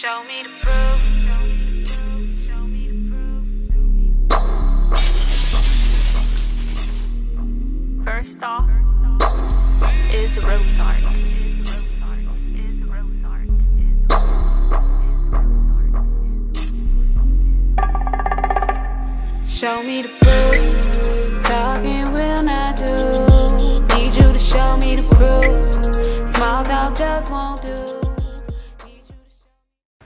Show me the proof. First off, is rose art. Show me the proof. Talking will not do. Need you to show me the proof. Small talk just won't do.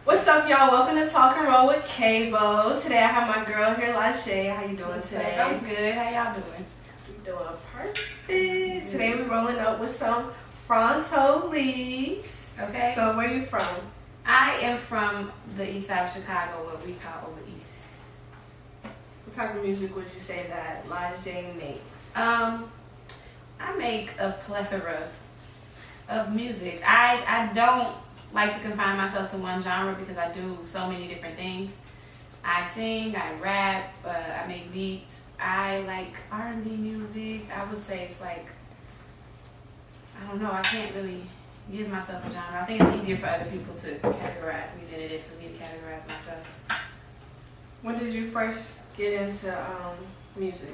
What's up, y'all? Welcome to Talk and Roll with Kaybo. Today I have my girl here, LaJe. How you doing today? I'm good. How y'all doing? We doing perfect. Today we're rolling up with some frontal leaves. Okay. So where you from? I am from the east side of Chicago, what we call over east. What type of music would you say that LaJe makes? I make a plethora of music. I don't like to confine myself to one genre because I do so many different things. I sing, I rap, I make beats. I like R&B music. I would say it's like, I don't know, I can't really give myself a genre. I think it's easier for other people to categorize me than it is for me to categorize myself. When did you first get into music?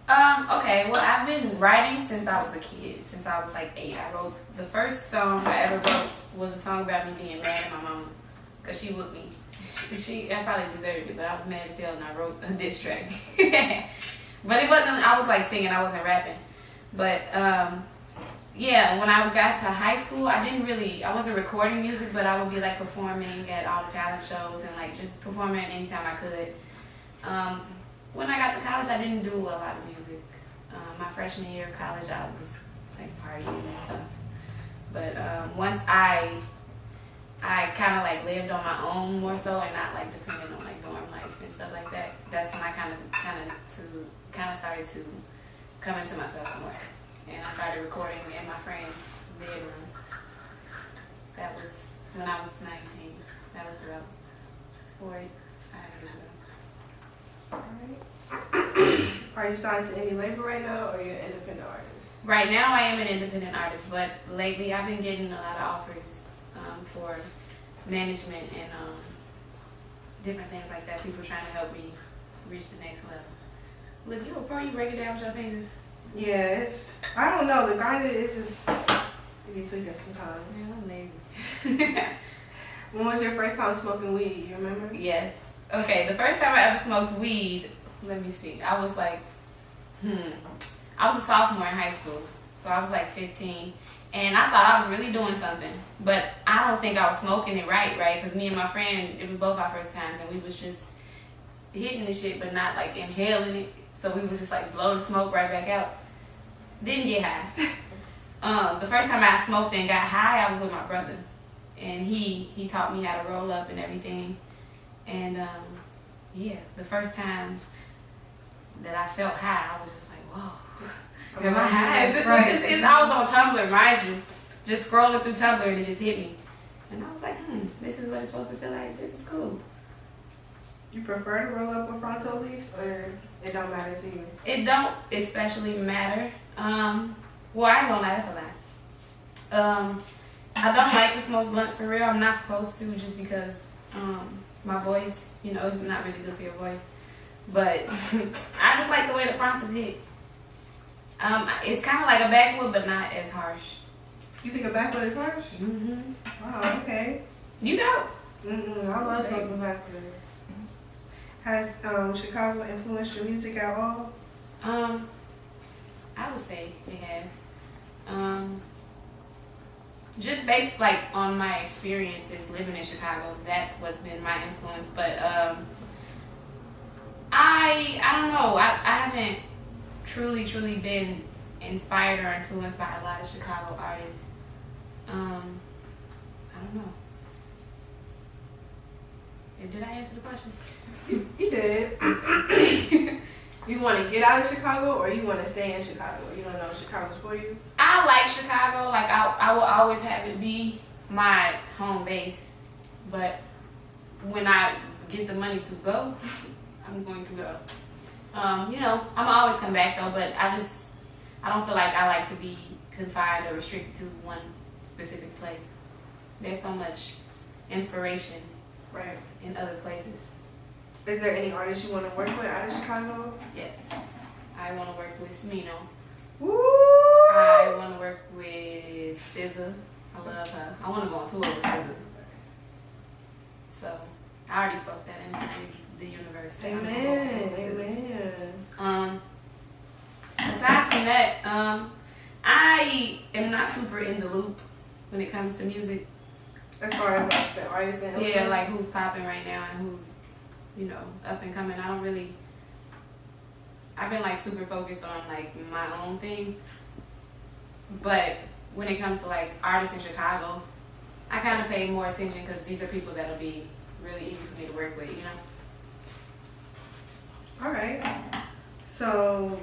Okay, well, I've been writing since I was a kid, since I was like 8. I wrote, the first song I ever wrote was a song about me being mad at my mama because she whooped me. I probably deserved it, but I was mad as hell and I wrote a diss track. But it wasn't, I was like singing, I wasn't rapping. But yeah, when I got to high school, I wasn't recording music, but I would be like performing at all the talent shows and like just performing anytime I could. When I got to college, I didn't do a lot of music. My freshman year of college, I was like partying and stuff. But once I kind of like lived on my own more so and not like depending on like dorm life and stuff like that. That's when I kind of started to come into myself more. And I started recording in my friend's bedroom. That was when I was 19. That was about 4 or 5 years ago. Alright. Are you signed to any label right now, or are you an independent artist? Right now I am an independent artist, but lately I've been getting a lot of offers for management and different things like that. People trying to help me reach the next level. Look, you a pro, you break it down with your fingers. Yes. I don't know, the grinder is just, you be tweaking sometimes. Man, I'm lazy. When was your first time smoking weed, you remember? Yes. Okay, the first time I ever smoked weed, let me see, I was like, I was a sophomore in high school, so I was like 15, and I thought I was really doing something, but I don't think I was smoking it right, because me and my friend, it was both our first times, and we was just hitting the shit, but not like inhaling it, so we would just like blow the smoke right back out. Didn't get high. The first time I smoked and got high, I was with my brother, and he taught me how to roll up and everything, and yeah, the first time that I felt high, I was just like, whoa. Am I high? Is this what this is? I was on Tumblr, mind you, just scrolling through Tumblr and it just hit me. And I was like, this is what it's supposed to feel like. This is cool. You prefer to roll up with frontal leaves, or it don't matter to you? It don't especially matter. Well, I ain't gonna lie, that's a lie. I don't like to smoke blunts for real. I'm not supposed to just because my voice, it's not really good for your voice. But I just like the way the frontals hit. It's kind of like a backwood, but not as harsh. You think a backwood is harsh? Mm-hmm. Wow, okay. You know. I love smoking backwoods. Has Chicago influenced your music at all? I would say it has. Just based like on my experiences living in Chicago, that's what's been my influence. But I don't know. I haven't truly been inspired or influenced by a lot of Chicago artists. I don't know. Did I answer the question? You did. You want to get out of Chicago, or you want to stay in Chicago? You don't know if Chicago's for you? I like Chicago. Like I will always have it be my home base. But when I get the money to go, I'm going to go. I'm always come back though, but I don't feel like I like to be confined or restricted to one specific place. There's so much inspiration Right. in other places. Is there any artists you want to work with out of Chicago? Yes. I want to work with Smino. Woo! I want to work with SZA. I love her. I want to go on tour with SZA. So I already spoke that into the universe. That I'm gonna go on tour with SZA. Amen. Aside from that, I am not super in the loop when it comes to music. As far as like the artists and Yeah, like who's popping right now and who's, up and coming. I don't really. I've been like super focused on like my own thing, but when it comes to like artists in Chicago, I kind of pay more attention because these are people that'll be really easy for me to work with, All right. So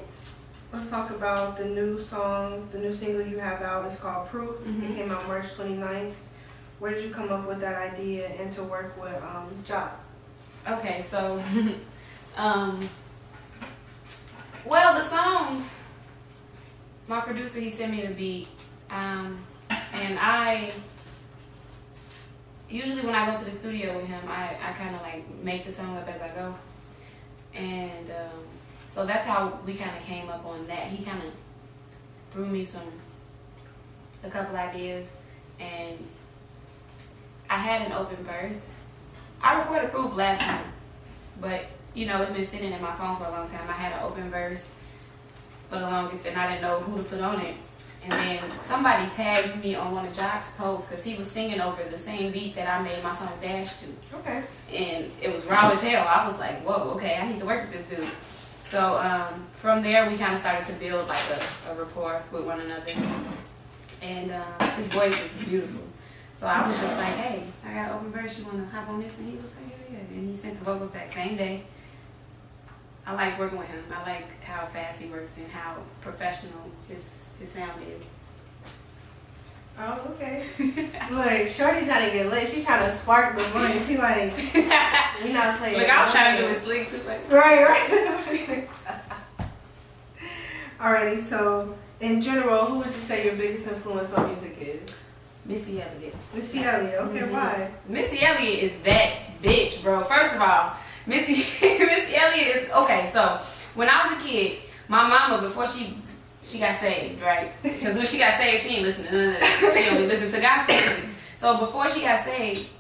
let's talk about the new song, the new single you have out. It's called Proof. Mhm. It came out March 29th. Where did you come up with that idea and to work with Jock? Okay, so, well, the song, my producer, he sent me the beat, and usually when I go to the studio with him, I kind of like make the song up as I go, and so that's how we kind of came up on that. He kind of threw me a couple ideas, and I had an open verse. I recorded Proof last time, but it's been sitting in my phone for a long time. I had an open verse for the longest, and I didn't know who to put on it. And then somebody tagged me on one of Jock's posts because he was singing over the same beat that I made my song Dash to. Okay. And it was raw as hell. I was like, whoa, okay, I need to work with this dude. So from there, we kind of started to build like a rapport with one another. And his voice is beautiful. So I was just like, hey, I got an open verse, you want to hop on this? And he was like, yeah. And he sent the vocals back same day. I like working with him. I like how fast he works and how professional his sound is. Oh, okay. Look, Shorty trying to get lit. She trying to spark the blunt. She like, we not playing. Look, I was trying to do it slick too. Like. Right. Alrighty, so in general, who would you say your biggest influence on music is? Missy Elliott. Missy Elliott. Okay, Mm-hmm. why? Missy Elliott is that bitch, bro. First of all, Missy Elliott is okay. So when I was a kid, my mama, before she got saved, right? Because when she got saved, she ain't listen to none of that. She only listened to gospel music. So before she got saved,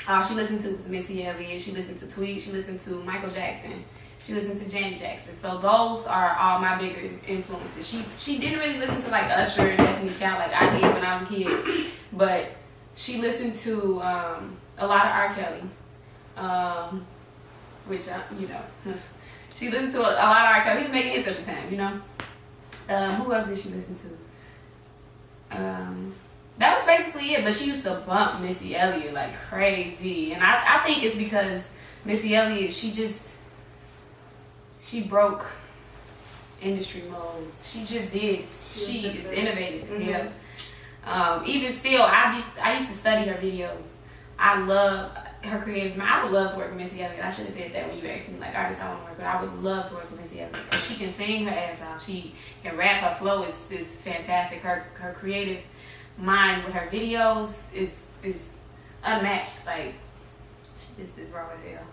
all she listened to was Missy Elliott. She listened to Tweet. She listened to Michael Jackson. She listened to Janet Jackson. So those are all my bigger influences. She didn't really listen to like Usher and Destiny Child like I did when I was a kid, but she listened to a lot of R. Kelly, which she listened to a lot of R. Kelly. He was making hits at the time, Who else did she listen to? That was basically it. But she used to bump Missy Elliott like crazy, and I think it's because Missy Elliott, she broke industry molds. She just did. She is innovative. Mm-hmm. Yeah. Even still, I used to study her videos. I love her creative mind. I would love to work with Missy Elliott. I should have said that when you asked me like artists I want to work with. I would love to work with Missy Elliott because she can sing her ass off. She can rap. Her flow is fantastic. Her creative mind with her videos is unmatched. Like she just is raw as hell.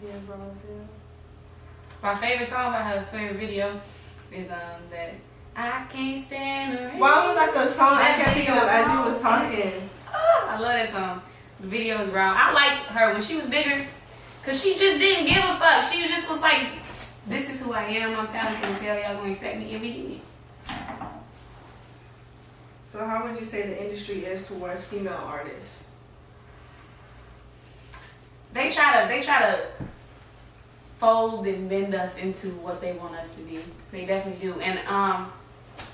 Yeah, bro. My favorite song by her favorite video is that I can't stand her. Why was that the song I kept thinking of as you was talking? I love that song. The video is raw. I liked her when she was bigger because she just didn't give a fuck. She just was like, this is who I am. I'm talented as hell. Y'all gonna accept me. And we did. So how would you say the industry is towards female artists? They try to fold and bend us into what they want us to be. They definitely do. And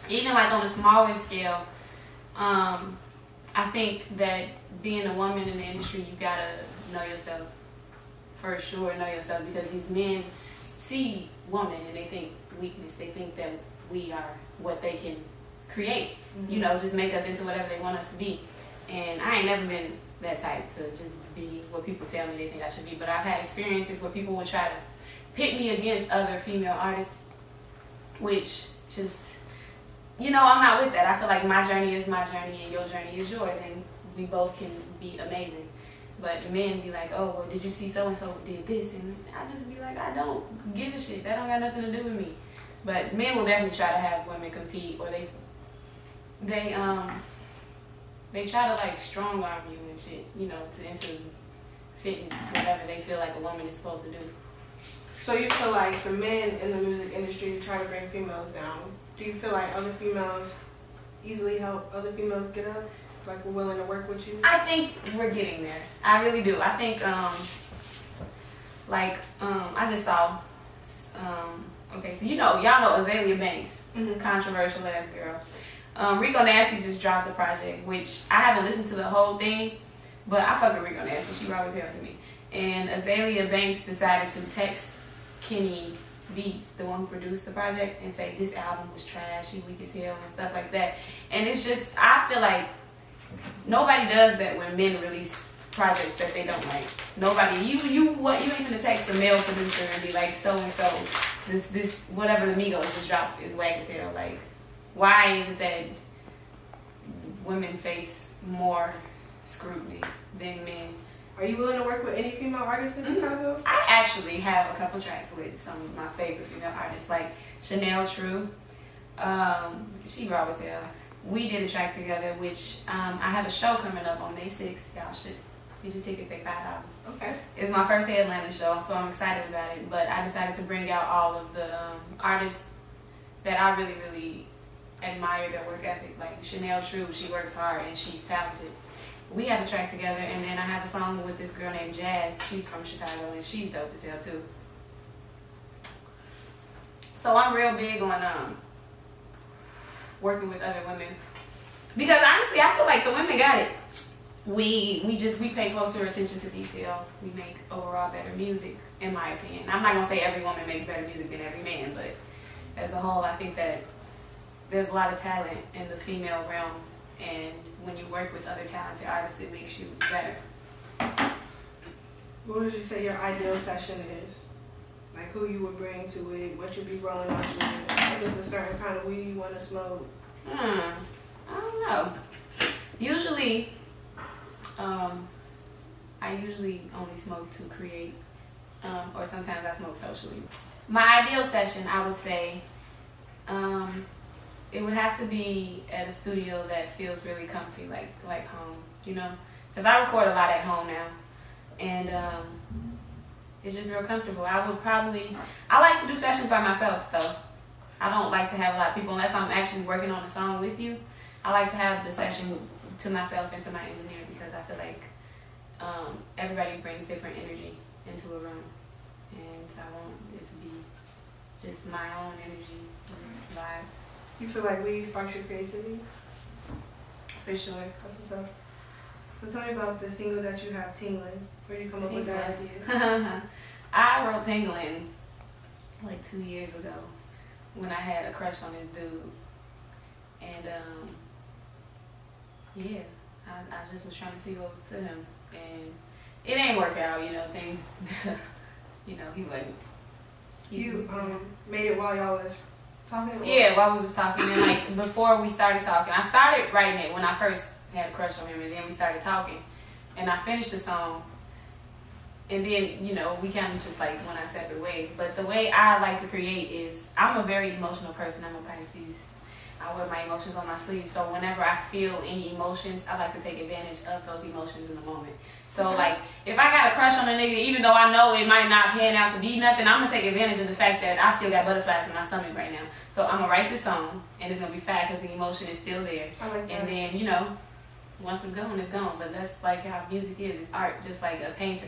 even like on a smaller scale, I think that being a woman in the industry, you gotta know yourself. For sure, know yourself, because these men see women and they think weakness. They think that we are what they can create. Mm-hmm. Just make us into whatever they want us to be. And I ain't never been that type to just be what people tell me they think I should be. But I've had experiences where people would try to pit me against other female artists, which just you know, I'm not with that. I feel like my journey is my journey and your journey is yours, and we both can be amazing. But men be like, oh, well, did you see so-and-so did this? And I just be like, I don't give a shit. That don't got nothing to do with me. But men will definitely try to have women compete, or they try to like strong arm you and shit, you know, into fitting whatever they feel like a woman is supposed to do. So you feel like for men in the music industry try to bring females down, do you feel like other females easily help other females get up? Like we're willing to work with you? I think we're getting there. I really do. I think I just saw okay, so y'all know Azalea Banks, controversial ass girl. Rico Nasty just dropped the project, which I haven't listened to the whole thing, but I fuck with Rico Nasty. She always tell to me. And Azalea Banks decided to text Kenny Beats, the one who produced the project, and say this album was trash, she weak as hell and stuff like that. And it's just, I feel like nobody does that when men release projects that they don't like. Nobody, you ain't gonna text the male producer and be like, so and so, this whatever the Migos just dropped is whack as hell. Like, why is it that women face more scrutiny than men? Are you willing to work with any female artists in Chicago? I actually have a couple tracks with some of my favorite female artists, like Chanel True. She raw as hell. We did a track together, which I have a show coming up on May 6th. Y'all should get your tickets, they $5. Okay. It's my first headliner show, so I'm excited about it. But I decided to bring out all of the artists that I really, really admire their work ethic. Like Chanel True, she works hard and she's talented. We have a track together, and then I have a song with this girl named Jazz. She's from Chicago, and she's dope as hell too. So I'm real big on working with other women, because honestly, I feel like the women got it. We pay closer attention to detail. We make overall better music, in my opinion. I'm not gonna say every woman makes better music than every man, but as a whole, I think that there's a lot of talent in the female realm. And when you work with other talented artists, it makes you better. What would you say your ideal session is? Like who you would bring to it, what you'd be rolling up to it, if it's a certain kind of weed you want to smoke? I don't know. Usually, I usually only smoke to create, or sometimes I smoke socially. My ideal session, I would say, it would have to be at a studio that feels really comfy, like home, you know? Because I record a lot at home now, and it's just real comfortable. I like to do sessions by myself, though. I don't like to have a lot of people, unless I'm actually working on a song with you. I like to have the session to myself and to my engineer, because I feel like everybody brings different energy into a room, and I want it to be just my own energy, just vibe. You feel like weed sparks your creativity? For sure. That's what's up. So tell me about the single that you have, Tingling. Where did you come up with that idea? I wrote Tingling like 2 years ago when I had a crush on this dude. And yeah, I just was trying to see what was to him. And it ain't work out, you know, things, you know, he wasn't. You made it while y'all was talking? Yeah, while we was talking, and like before we started talking, I started writing it when I first had a crush on him, and then we started talking, and I finished the song, and then, you know, we kind of just like went our separate ways. But the way I like to create is, I'm a very emotional person. I'm a Pisces. I wear my emotions on my sleeve, so whenever I feel any emotions, I like to take advantage of those emotions in the moment. So like, if I got a crush on a nigga, even though I know it might not pan out to be nothing, I'm gonna take advantage of the fact that I still got butterflies in my stomach right now. So I'm gonna write this song, and it's gonna be fat because the emotion is still there. I like that. And then, you know, once it's gone, it's gone. But that's like how music is. It's art, just like a painter.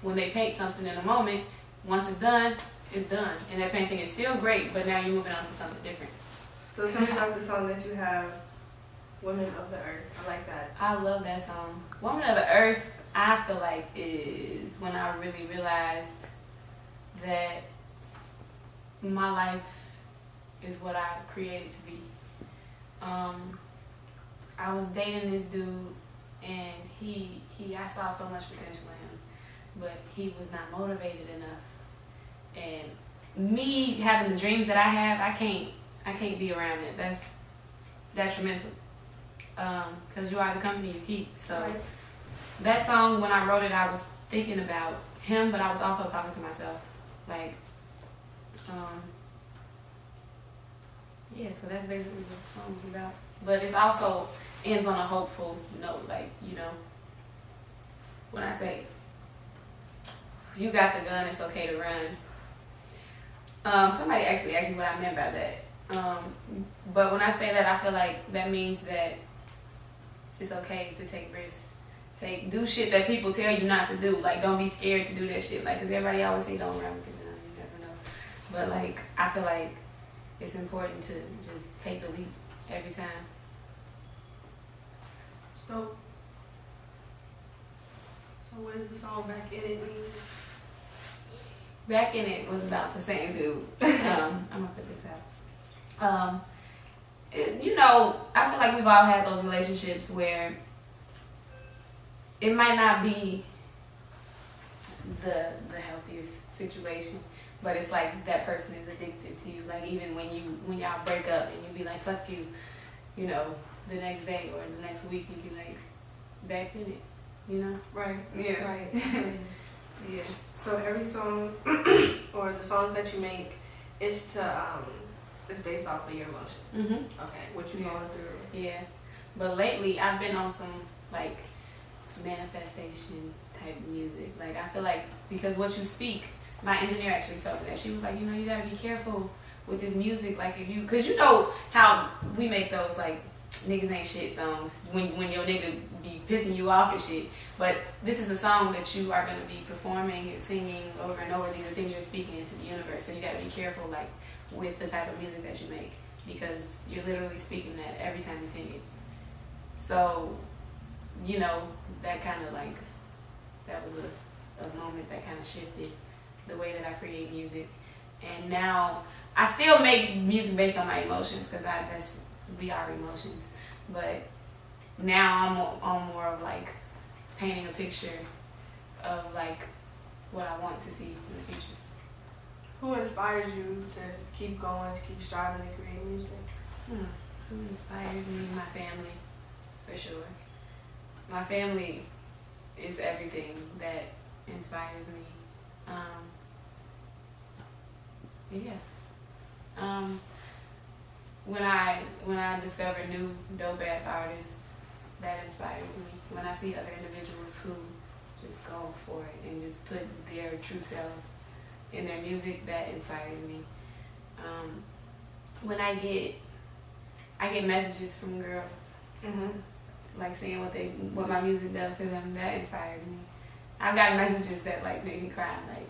When they paint something in a moment, once it's done, it's done. And that painting is still great, but now you're moving on to something different. So tell me about the song that you have, Women of the Earth. I like that. I love that song. Woman of the Earth, I feel like, is when I really realized that my life is what I created to be. I was dating this dude, and I saw so much potential in him, but he was not motivated enough. And me having the dreams that I have, I can't be around it. detrimental. Because you are the company you keep. So Right. that song, when I wrote it, I was thinking about him, but I was also talking to myself. Like, yeah, so that's basically what the song is about. But it's also ends on a hopeful note, like, you know, when I say, you got the gun, it's okay to run. Somebody actually asked me what I meant by that. But when I say that, I feel like that means that it's okay to take risks. Do shit that people tell you not to do. Like, don't be scared to do that shit. Like, because everybody always say don't run with the gun, you never know. But, like, I feel like it's important to just take the leap every time. So what does the song Back in It mean? Back in It was about the same dude. I'm gonna put this out. You know, I feel like we've all had those relationships where it might not be the healthiest situation, but it's like that person is addicted to you. Like, even when y'all break up and you be like, fuck you, you know, the next day or the next week you be like, back in it, you know? Right. Yeah. Right. Yeah. So every song or the songs that you make is it's based off of your emotion. Mm-hmm. Okay. What you Yeah. going through? Yeah. But lately I've been on some like manifestation type music. Like, I feel like because what you speak, my engineer actually told me that. She was like, you know, you gotta be careful with this music. Like, if you, cause you know how we make those like niggas ain't shit songs when your nigga be pissing you off and shit. But this is a song that you are gonna be performing and singing over and over. These are things you're speaking into the universe. So you gotta be careful, like, with the type of music that you make, because you're literally speaking that every time you sing it. So, you know, that kind of like, that was a moment that kind of shifted the way that I create music. And now I still make music based on my emotions, because we are emotions. But now I'm on more of like painting a picture of like what I want to see in the future. Who inspires you to keep going, to keep striving to create music? Who inspires me? My family, for sure. My family is everything that inspires me. When I discover new dope ass artists, that inspires me. When I see other individuals who just go for it and just put their true selves in their music, that inspires me. When I get messages from girls, like saying what my music does for them, that inspires me. I've got messages that like make me cry, like,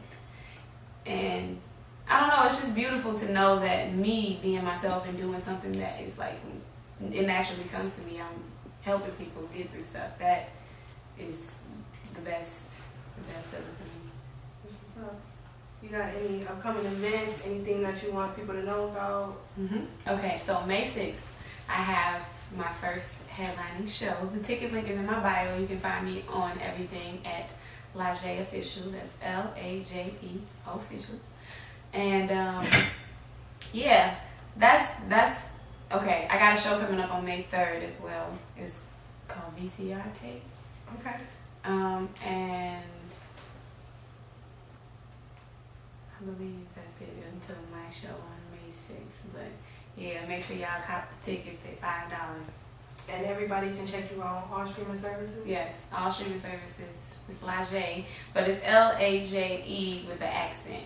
and I don't know, it's just beautiful to know that me being myself and doing something that is like, it naturally comes to me. I'm helping people get through stuff. That is the best feeling for me. That's what's up. You got any upcoming events, anything that you want people to know about? Okay, so May 6th, I have my first headlining show. The ticket link is in my bio. You can find me on everything at LaJe Official. That's LAJE Official. And yeah, that's okay. I got a show coming up on May 3rd as well. It's called VCR Tapes. Okay. And I believe that's it until my show on May 6th. But yeah, make sure y'all cop the tickets. They're $5. And everybody can check you out on all streaming services? Yes, all streaming services. It's LaJe, but it's LAJE with the accent.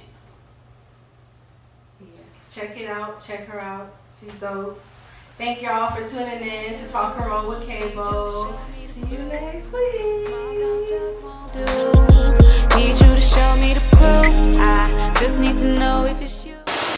Yeah. Check it out. Check her out. She's dope. Thank y'all for tuning in to Talk and Roll with Kaybo. See you next week.